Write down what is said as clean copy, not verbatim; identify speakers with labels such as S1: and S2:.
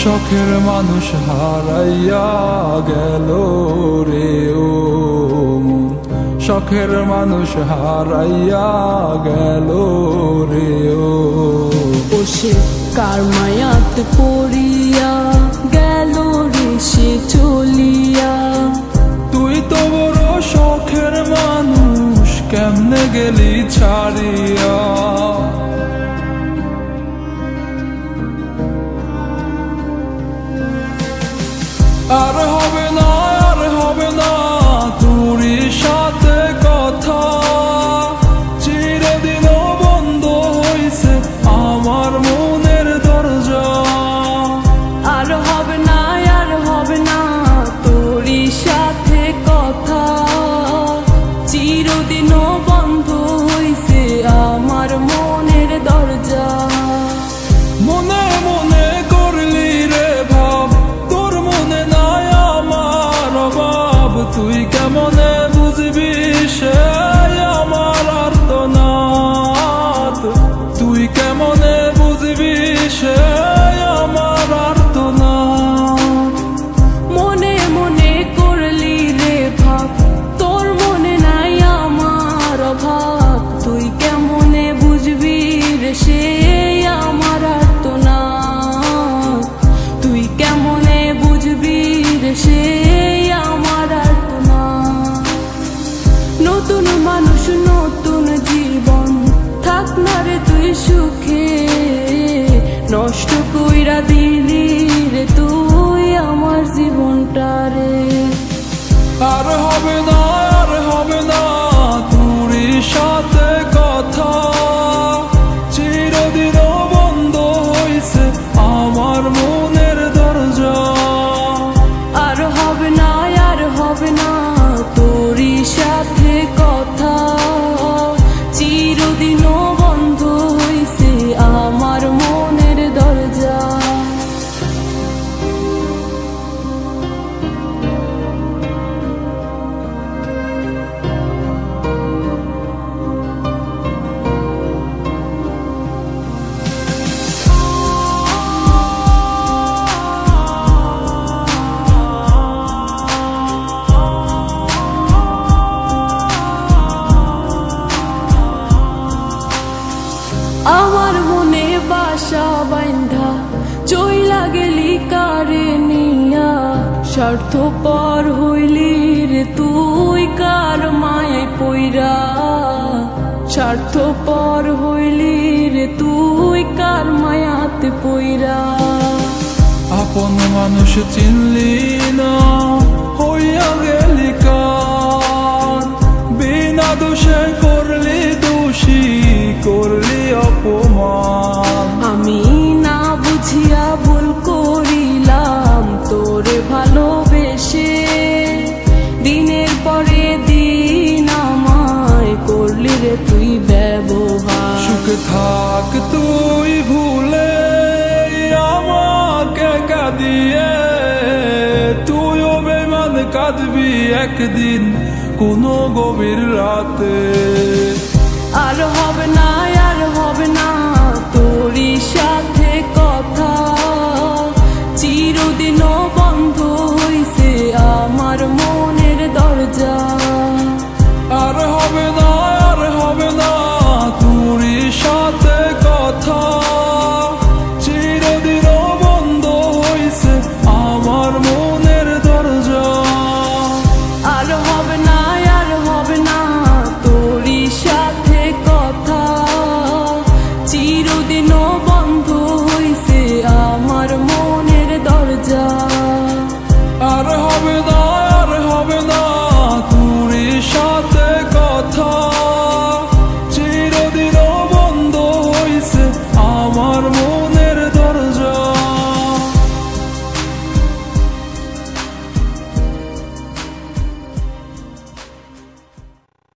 S1: শখের মানুষ হারাইয়া গেল রে ও মন, শখের মানুষ হারাইয়া গেল রে ও।
S2: সে কার মায়াত পড়িয়া গেল রে সে চলিয়া।
S1: তুই তো বড় শখের মানুষ, কেমনে গেলি ছাড়িয়া। আর হবে না, আর হবে না তোরই সাথে কথা, চিরদিনও বন্ধ হইছে আমার মনের দরজা।
S2: আর হবে না, আর হবে না তোরই সাথে কথা, চিরদিনও বন্ধ হইছে আমার মনের দরজা।
S1: মনে মনে করলি রে ভাব, তোর মনে নাই আমার অভাব। তুই কেমনে বুঝবি সে আমার আর্তনাদ, তুই কেমনে বুঝবি সে আমার আর্তনাদ।
S2: মনে মনে করলি রে ভাব, তোর মনে নাই আমার অভাব। তুই কেমনে বুঝবি রে সে আমার আর্তনাদ, তুই কেমনে বুঝবি রে সে আমার আর্তনাদ। নতুন মানুষ নতুন জীবন, থাক না রে তুই সুখে, নষ্ট কইরা দিলি রে তুই আমার জীবনটা রে।
S1: আর হবে না, আর হবে না তোরই সাথে কথা, চিরদিনও বন্ধ হইছে আমার মনের দরজা।
S2: আর হবে না, আর হবে না তোরই সাথে কথা, চিরদিনও বন্ধ হইছে আমার মনের দরজা। আমার মনে বাসা বাইন্ধা চইলা গেলি কারে নিয়া, স্বার্থপর হইলি রে তুই কার মায়ায় পইরা। স্বার্থপর হইলি রে তুই কার মায়াতে পইরা।
S1: আপন মানুষ চিনলি না, হইয়া গেলি কার। বিনা দোষে করলি দোষী, করলি অপমান।
S2: আমি না বুঝিয়া ভুল করিলাম তোরে ভালোবেসে, দিনের পরে দিন আমায় করলি রে তুই ব্যবহার।
S1: সুখে থাক তুই ভুলে আমাকে কাঁদিয়ে, তুইও বেমান কাঁদবি একদিন কোনো গভীর রাতে।